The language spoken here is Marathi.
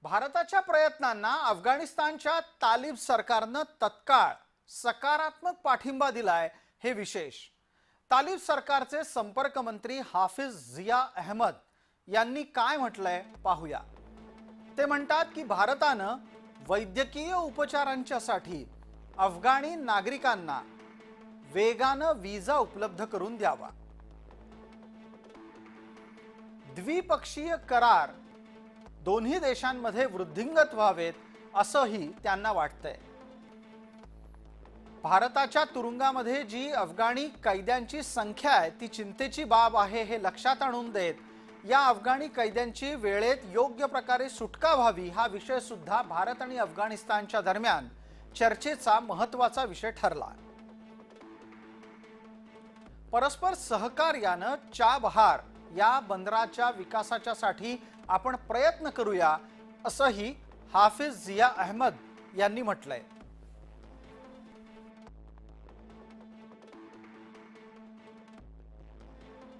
भारताच्या प्रयत्नांना अफगाणिस्तानच्या तालिब सरकारनं तत्काळ सकारात्मक पाठिंबा दिलाय हे विशेष। तालिब सरकारचे संपर्क मंत्री हाफिज जिया अहमद यांनी काय म्हटलंय पाहूया। ते म्हणतात की भारतानं वैद्यकीय उपचारांच्यासाठी अफगाणी नागरिकांना वेगानं व्हिसा उपलब्ध करून द्यावा। द्विपक्षीय करार दोन्ही देशांमध्ये वृद्धिंगत व्हावेत असंही त्यांना वाटतंय। भारताच्या तुरुंगामध्ये जी अफगाणी कैद्यांची संख्या आहे ती चिंतेची बाब आहे हे लक्षात आणून देत या अफगाणी कैद्यांची वेळेत योग्य प्रकारे सुटका व्हावी हा विषय सुद्धा भारत आणि अफगाणिस्तानच्या दरम्यान चर्चेचा महत्त्वाचा विषय ठरला। परस्पर सहकार्यानं चाबहार या बंदराच्या विकासासाठी आपण प्रयत्न करूया असंही हाफिज जिया अहमद यांनी म्हटलंय।